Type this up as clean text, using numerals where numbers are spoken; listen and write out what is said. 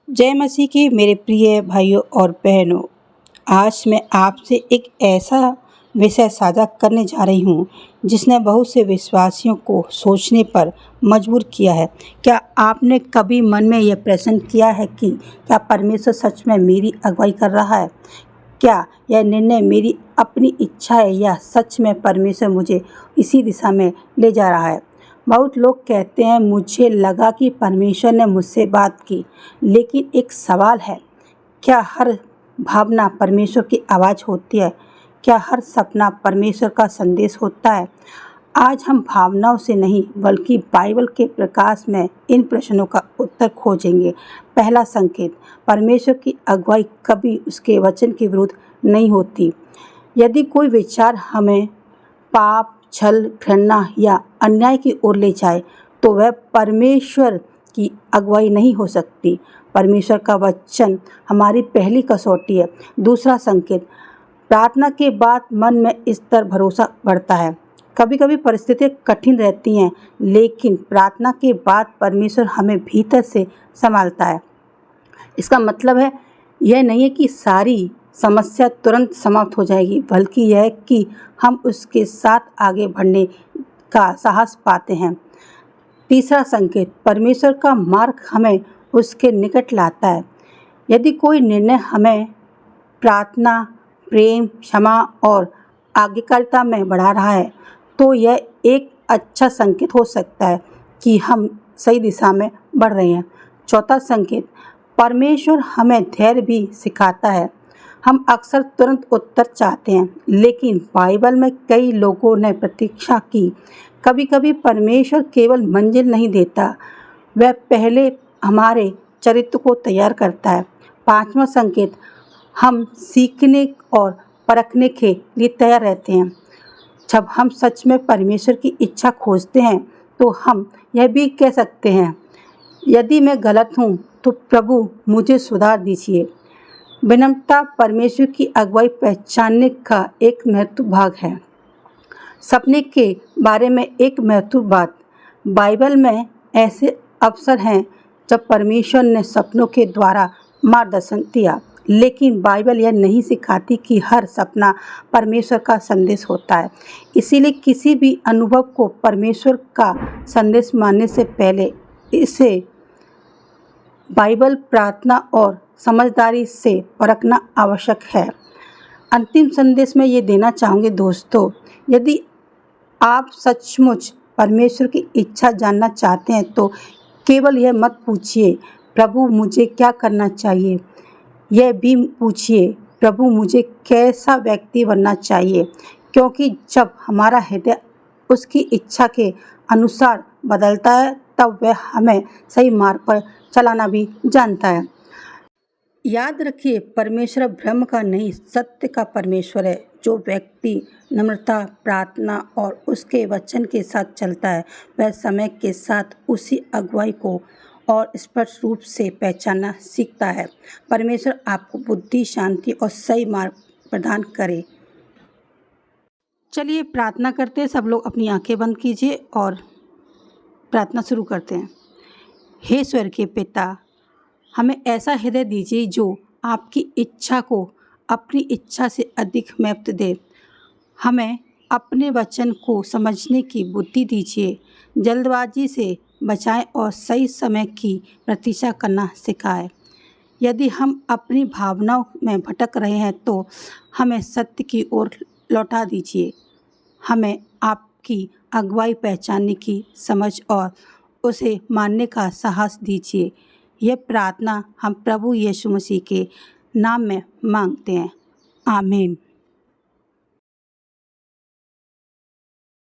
जय मसीह की मेरे प्रिय भाइयों और बहनों। आज मैं आपसे एक ऐसा विषय साझा करने जा रही हूँ जिसने बहुत से विश्वासियों को सोचने पर मजबूर किया है। क्या आपने कभी मन में यह प्रश्न किया है कि क्या परमेश्वर सच में मेरी अगुवाई कर रहा है? क्या यह निर्णय मेरी अपनी इच्छा है या सच में परमेश्वर मुझे इसी दिशा में ले जा रहा है? बहुत लोग कहते हैं, मुझे लगा कि परमेश्वर ने मुझसे बात की। लेकिन एक सवाल है, क्या हर भावना परमेश्वर की आवाज़ होती है? क्या हर सपना परमेश्वर का संदेश होता है? आज हम भावनाओं से नहीं बल्कि बाइबल के प्रकाश में इन प्रश्नों का उत्तर खोजेंगे। पहला संकेत, परमेश्वर की अगुवाई कभी उसके वचन के विरुद्ध नहीं होती। यदि कोई विचार हमें पाप, छल, घृणा या अन्याय की ओर ले जाए तो वह परमेश्वर की अगुवाई नहीं हो सकती। परमेश्वर का वचन हमारी पहली कसौटी है। दूसरा संकेत, प्रार्थना के बाद मन में इस पर भरोसा बढ़ता है। कभी कभी परिस्थितियाँ कठिन रहती हैं, लेकिन प्रार्थना के बाद परमेश्वर हमें भीतर से संभालता है। इसका मतलब है यह नहीं है कि सारी समस्या तुरंत समाप्त हो जाएगी, बल्कि यह है कि हम उसके साथ आगे बढ़ने का साहस पाते हैं। तीसरा संकेत, परमेश्वर का मार्ग हमें उसके निकट लाता है। यदि कोई निर्णय हमें प्रार्थना, प्रेम, क्षमा और आज्ञाकारिता में बढ़ा रहा है तो यह एक अच्छा संकेत हो सकता है कि हम सही दिशा में बढ़ रहे हैं। चौथा संकेत, परमेश्वर हमें धैर्य भी सिखाता है। हम अक्सर तुरंत उत्तर चाहते हैं, लेकिन बाइबल में कई लोगों ने प्रतीक्षा की। कभी कभी परमेश्वर केवल मंजिल नहीं देता, वह पहले हमारे चरित्र को तैयार करता है। पांचवा संकेत, हम सीखने और परखने के लिए तैयार रहते हैं। जब हम सच में परमेश्वर की इच्छा खोजते हैं तो हम यह भी कह सकते हैं, यदि मैं गलत हूँ तो प्रभु मुझे सुधार दीजिए। विनम्रता परमेश्वर की अगुवाई पहचानने का एक महत्वपूर्ण भाग है। सपने के बारे में एक महत्वपूर्ण बात, बाइबल में ऐसे अवसर हैं जब परमेश्वर ने सपनों के द्वारा मार्गदर्शन दिया, लेकिन बाइबल यह नहीं सिखाती कि हर सपना परमेश्वर का संदेश होता है। इसीलिए किसी भी अनुभव को परमेश्वर का संदेश मानने से पहले इसे बाइबल, प्रार्थना और समझदारी से परखना आवश्यक है। अंतिम संदेश में ये देना चाहूँगी दोस्तों, यदि आप सचमुच परमेश्वर की इच्छा जानना चाहते हैं तो केवल यह मत पूछिए, प्रभु मुझे क्या करना चाहिए। यह भी पूछिए, प्रभु मुझे कैसा व्यक्ति बनना चाहिए। क्योंकि जब हमारा हृदय उसकी इच्छा के अनुसार बदलता है तब वह हमें सही मार्ग पर चलाना भी जानता है। याद रखिए, परमेश्वर भ्रम का नहीं, सत्य का परमेश्वर है। जो व्यक्ति नम्रता, प्रार्थना और उसके वचन के साथ चलता है वह समय के साथ उसी अगुवाई को और स्पष्ट रूप से पहचानना सीखता है। परमेश्वर आपको बुद्धि, शांति और सही मार्ग प्रदान करे। चलिए प्रार्थना करते हैं। सब लोग अपनी आंखें बंद कीजिए और प्रार्थना शुरू करते हैं। हे स्वर्गीय पिता, हमें ऐसा हृदय दीजिए जो आपकी इच्छा को अपनी इच्छा से अधिक महत्व दे। हमें अपने वचन को समझने की बुद्धि दीजिए। जल्दबाजी से बचाएं और सही समय की प्रतीक्षा करना सिखाएं। यदि हम अपनी भावनाओं में भटक रहे हैं तो हमें सत्य की ओर लौटा दीजिए। हमें आपकी अगुवाई पहचानने की समझ और उसे मानने का साहस दीजिए। यह प्रार्थना हम प्रभु यीशु मसीह के नाम में मांगते हैं। आमीन।